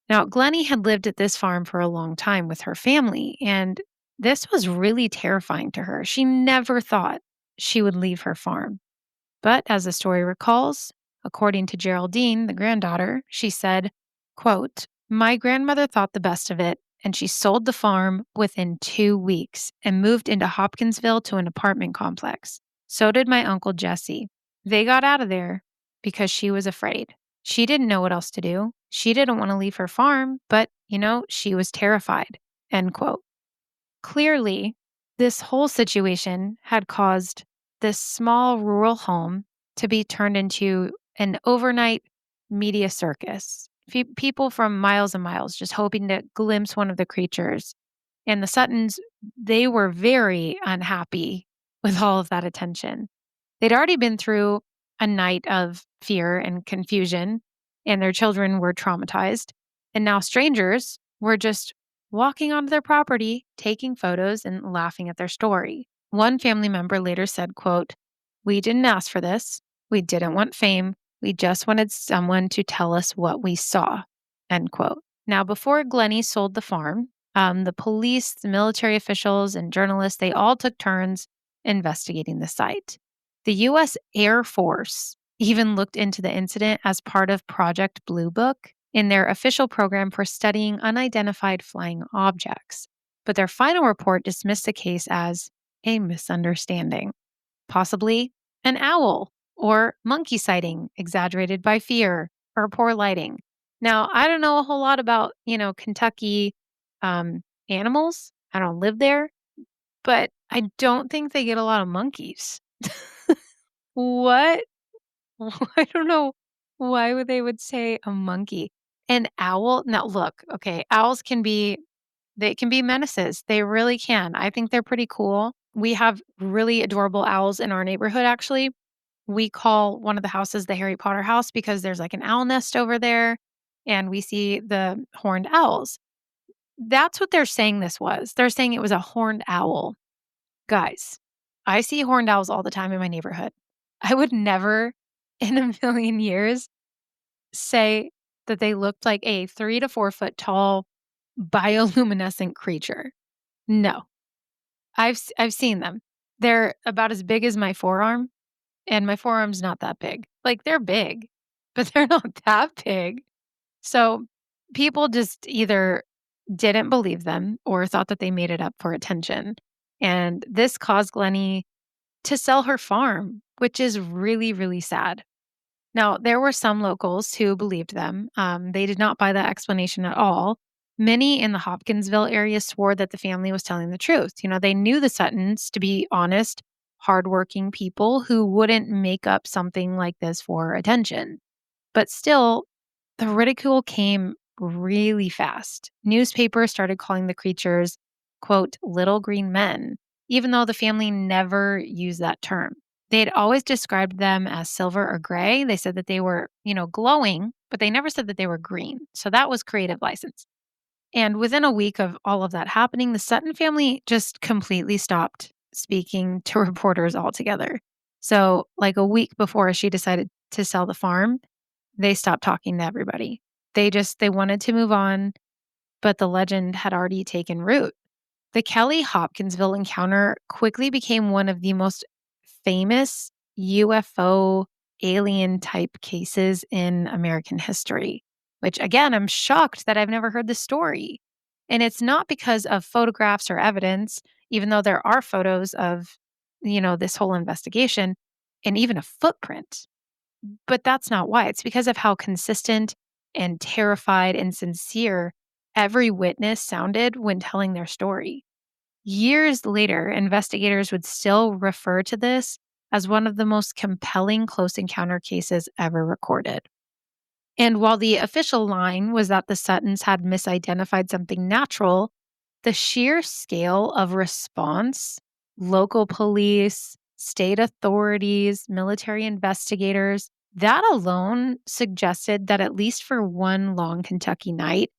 Now, Glennie had lived at this farm for a long time with her family, and this was really terrifying to her. She never thought she would leave her farm. But as the story recalls, according to Geraldine, the granddaughter, she said, quote, my grandmother thought the best of it, and she sold the farm within 2 weeks and moved into Hopkinsville to an apartment complex. So did my Uncle Jesse. They got out of there because she was afraid. She didn't know what else to do. She didn't want to leave her farm, but, she was terrified, end quote. Clearly, this whole situation had caused this small rural home to be turned into an overnight media circus. People from miles and miles just hoping to glimpse one of the creatures. And the Suttons, they were very unhappy with all of that attention. They'd already been through a night of fear and confusion, and their children were traumatized. And now strangers were just walking onto their property, taking photos and laughing at their story. One family member later said, quote, we didn't ask for this. We didn't want fame. We just wanted someone to tell us what we saw, end quote. Now, before Glennie sold the farm, the police, the military officials, and journalists, they all took turns investigating the site. The U.S. Air Force even looked into the incident as part of Project Blue Book in their official program for studying unidentified flying objects. But their final report dismissed the case as a misunderstanding, possibly an owl or monkey sighting exaggerated by fear or poor lighting. Now, I don't know a whole lot about, Kentucky animals. I don't live there, but I don't think they get a lot of monkeys. What? I don't know why they would say a monkey. An owl? Now look, okay, owls they can be menaces. They really can. I think they're pretty cool. We have really adorable owls in our neighborhood actually. We call one of the houses the Harry Potter house because there's like an owl nest over there and we see the horned owls. That's what they're saying this was. They're saying it was a horned owl. Guys, I see horned owls all the time in my neighborhood. I would never in a million years say that they looked like a 3 to 4 foot tall bioluminescent creature. No, I've seen them. They're about as big as my forearm, and my forearm's not that big. Like, they're big, but they're not that big. So people just either didn't believe them or thought that they made it up for attention. And this caused Glennie to sell her farm, which is really, really sad. Now, there were some locals who believed them. They did not buy that explanation at all. Many in the Hopkinsville area swore that the family was telling the truth. They knew the Suttons to be honest, hardworking people who wouldn't make up something like this for attention. But still, the ridicule came really fast. Newspapers started calling the creatures, quote, little green men, even though the family never used that term. They'd always described them as silver or gray. They said that they were, glowing, but they never said that they were green. So that was creative license. And within a week of all of that happening, the Sutton family just completely stopped speaking to reporters altogether. So, like a week before she decided to sell the farm, they stopped talking to everybody. They wanted to move on, but the legend had already taken root. The Kelly Hopkinsville encounter quickly became one of the most famous UFO alien type cases in American history, which again, I'm shocked that I've never heard the story. And it's not because of photographs or evidence, even though there are photos of, this whole investigation and even a footprint. But that's not why. It's because of how consistent and terrified and sincere every witness sounded when telling their story. Years later, investigators would still refer to this as one of the most compelling close encounter cases ever recorded. And while the official line was that the Suttons had misidentified something natural, the sheer scale of response, local police, state authorities, military investigators, that alone suggested that at least for one long Kentucky night,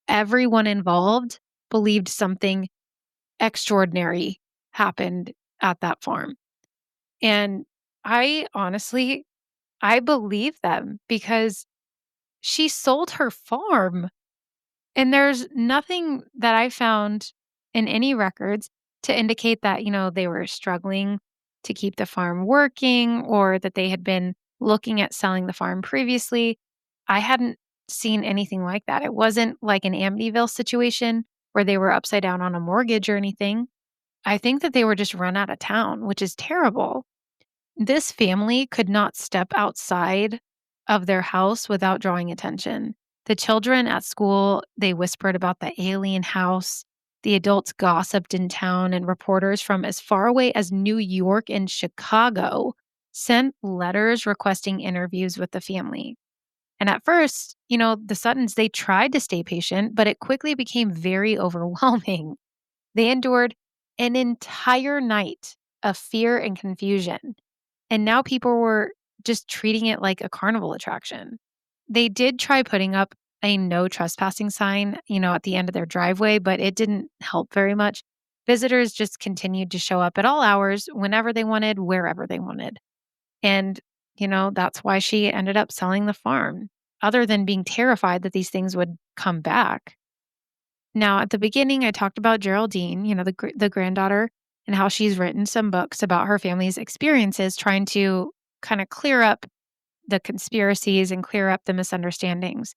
everyone involved believed something extraordinary happened at that farm. And I believe them because she sold her farm. And there's nothing that I found in any records to indicate that, they were struggling to keep the farm working or that they had been looking at selling the farm previously. I hadn't seen anything like that. It wasn't like an Amityville situation where they were upside down on a mortgage or anything. I think that they were just run out of town, which is terrible. This family could not step outside of their house without drawing attention. The children at school, they whispered about the alien house. The adults gossiped in town, and reporters from as far away as New York and Chicago sent letters requesting interviews with the family. And at first, the Suttons, they tried to stay patient, but it quickly became very overwhelming. They endured an entire night of fear and confusion. And now people were just treating it like a carnival attraction. They did try putting up a no trespassing sign, at the end of their driveway, but it didn't help very much. Visitors just continued to show up at all hours, whenever they wanted, wherever they wanted. And, that's why she ended up selling the farm, other than being terrified that these things would come back. Now, at the beginning, I talked about Geraldine, the granddaughter, and how she's written some books about her family's experiences trying to kind of clear up the conspiracies and clear up the misunderstandings.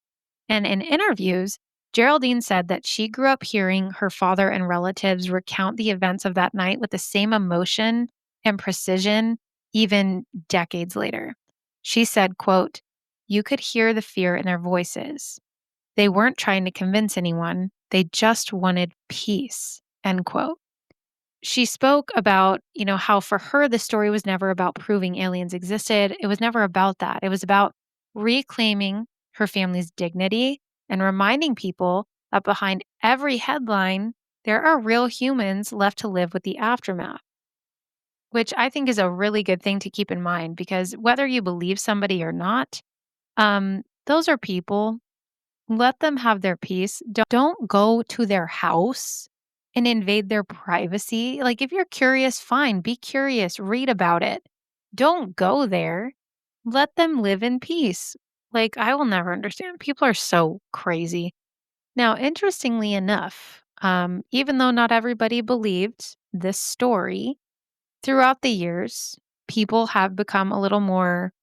And in interviews, Geraldine said that she grew up hearing her father and relatives recount the events of that night with the same emotion and precision, even decades later. She said, quote, "You could hear the fear in their voices. They weren't trying to convince anyone. They just wanted peace," end quote. She spoke about, how for her, the story was never about proving aliens existed. It was never about that. It was about reclaiming her family's dignity and reminding people that behind every headline, there are real humans left to live with the aftermath, which I think is a really good thing to keep in mind because whether you believe somebody or not, those are people. Let them have their peace. Don't go to their house and invade their privacy. Like, if you're curious, fine, be curious, read about it. Don't go there. Let them live in peace. Like, I will never understand. People are so crazy. Now, interestingly enough, even though not everybody believed this story, throughout the years, people have become a little more,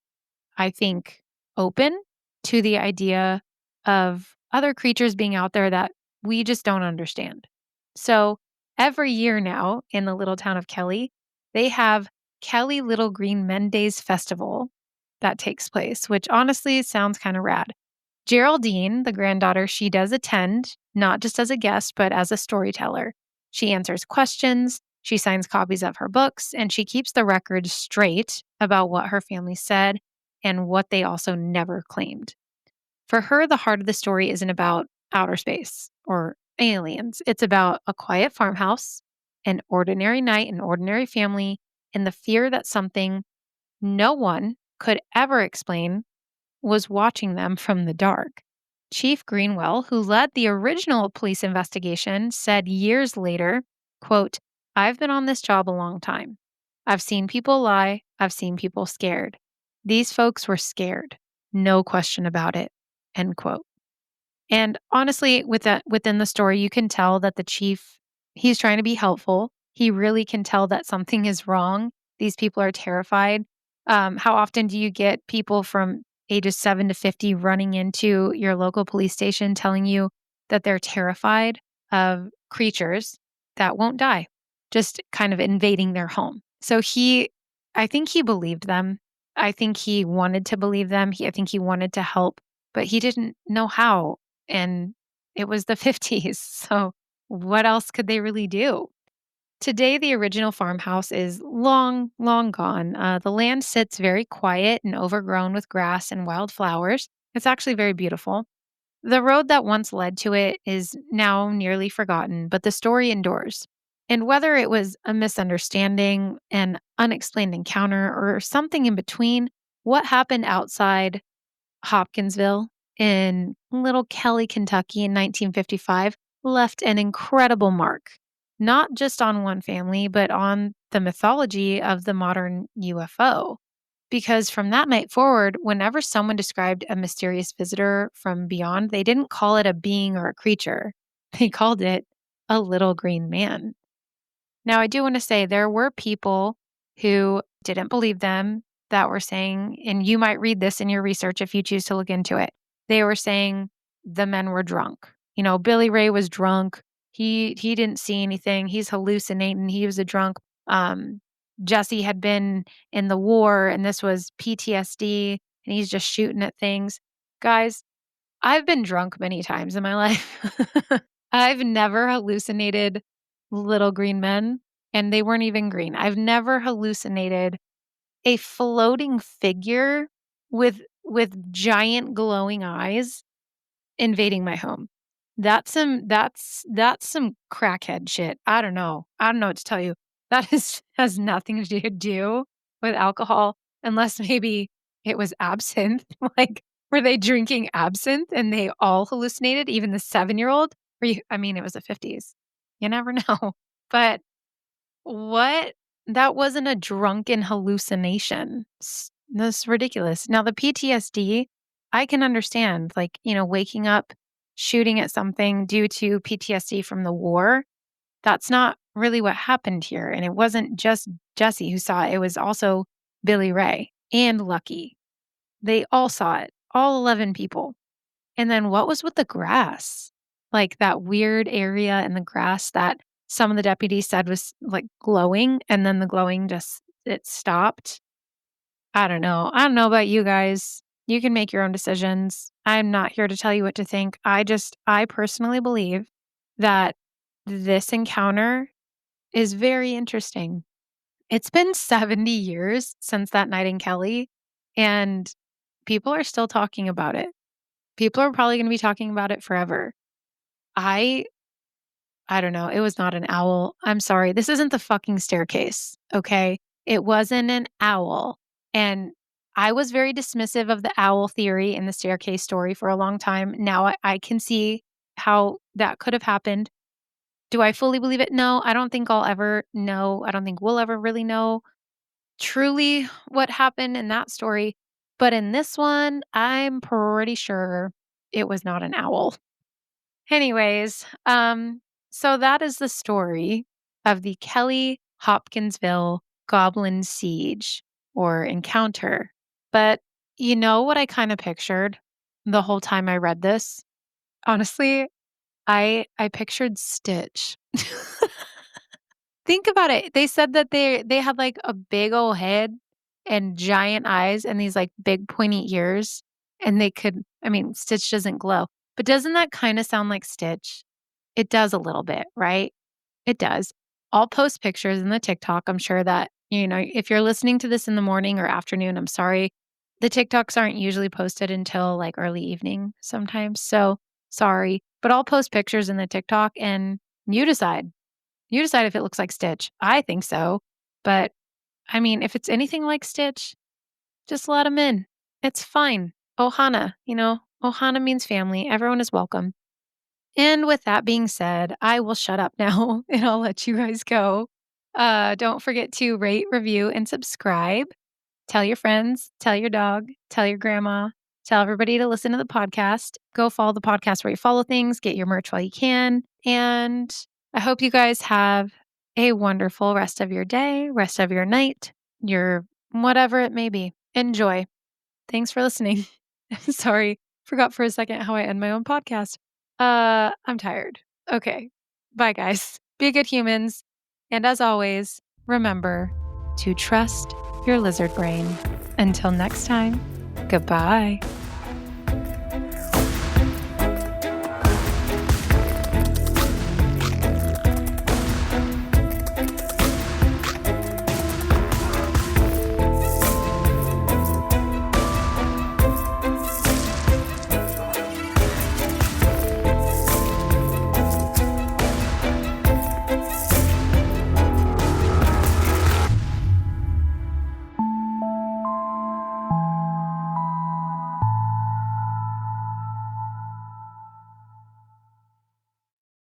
I think, open to the idea of other creatures being out there that we just don't understand. So every year now in the little town of Kelly, they have Kelly Little Green Men Days Festival that takes place, which honestly sounds kind of rad. Geraldine, the granddaughter, she does attend, not just as a guest, but as a storyteller. She answers questions, she signs copies of her books, and she keeps the record straight about what her family said and what they also never claimed. For her, the heart of the story isn't about outer space or aliens. It's about a quiet farmhouse, an ordinary night, an ordinary family, and the fear that something no one could ever explain was watching them from the dark. Chief Greenwell, who led the original police investigation, said years later, quote, "I've been on this job a long time. I've seen people lie. I've seen people scared. These folks were scared. No question about it." End quote. And honestly, with that within the story, you can tell that the chief, he's trying to be helpful. He really can tell that something is wrong. These people are terrified. How often do you get people from ages 7 to 50 running into your local police station telling you that they're terrified of creatures that won't die, just kind of invading their home? So I think he believed them. I think he wanted to believe them. I think he wanted to help, but he didn't know how, and it was the 50s. So what else could they really do? Today, the original farmhouse is long, long gone. The land sits very quiet and overgrown with grass and wildflowers. It's actually very beautiful. The road that once led to it is now nearly forgotten, but the story endures. And whether it was a misunderstanding, an unexplained encounter, or something in between, what happened outside Hopkinsville in Little Kelly, Kentucky in 1955 left an incredible mark, not just on one family, but on the mythology of the modern UFO. Because from that night forward, whenever someone described a mysterious visitor from beyond, they didn't call it a being or a creature. They called it a little green man. Now, I do want to say there were people who didn't believe them that were saying, and you might read this in your research if you choose to look into it. They were saying the men were drunk. Billy Ray was drunk. He didn't see anything. He's hallucinating. He was a drunk. Um, Jesse had been in the war, and this was PTSD, and he's just shooting at things. Guys, I've been drunk many times in my life. I've never hallucinated little green men, and they weren't even green. I've never hallucinated a floating figure with giant glowing eyes invading my home. That's some crackhead shit. I don't know. I don't know what to tell you. That is has nothing to do with alcohol unless maybe it was absinthe. Like, were they drinking absinthe and they all hallucinated, even the 7-year-old? I mean, it was the 50s. You never know. But what? That wasn't a drunken hallucination. That's ridiculous. Now, the PTSD, I can understand, like, waking up, shooting at something due to PTSD from the war. That's not really what happened here. And it wasn't just Jesse who saw it, it was also Billy Ray and Lucky. They all saw it, all 11 people. And then what was with the grass? Like that weird area in the grass that some of the deputies said was like glowing, and then the glowing just it stopped. I don't know. I don't know about you guys. You can make your own decisions. I'm not here to tell you what to think. I personally believe that this encounter is very interesting. It's been 70 years since that night in Kelly, and people are still talking about it. People are probably going to be talking about it forever. I I don't know. It was not an owl. I'm sorry. This isn't the fucking staircase, okay? It wasn't an owl. And I was very dismissive of the owl theory in the staircase story for a long time. Now I can see how that could have happened. Do I fully believe it? No, I don't think I'll ever know. I don't think we'll ever really know truly what happened in that story. But in this one, I'm pretty sure it was not an owl. Anyways, so that is the story of the Kelly Hopkinsville Goblin Siege or encounter. But you know what I kind of pictured the whole time I read this? Honestly, I pictured Stitch. Think about it. They said that they had like a big old head and giant eyes and these like big pointy ears and they could I mean, Stitch doesn't glow. But doesn't that kind of sound like Stitch? It does a little bit, right? It does. I'll post pictures in the TikTok. I'm sure that, if you're listening to this in the morning or afternoon, I'm sorry. The TikToks aren't usually posted until like early evening sometimes. So sorry. But I'll post pictures in the TikTok and you decide. You decide if it looks like Stitch. I think so. But I mean, if it's anything like Stitch, just let him in. It's fine. Ohana, Ohana means family. Everyone is welcome. And with that being said, I will shut up now and I'll let you guys go. Don't forget to rate, review, and subscribe. Tell your friends, tell your dog, tell your grandma, tell everybody to listen to the podcast. Go follow the podcast where you follow things, get your merch while you can. And I hope you guys have a wonderful rest of your day, rest of your night, your whatever it may be. Enjoy. Thanks for listening. Sorry, forgot for a second how I end my own podcast. I'm tired. Okay. Bye, guys. Be good humans. And as always, remember to trust your lizard brain. Until next time, goodbye.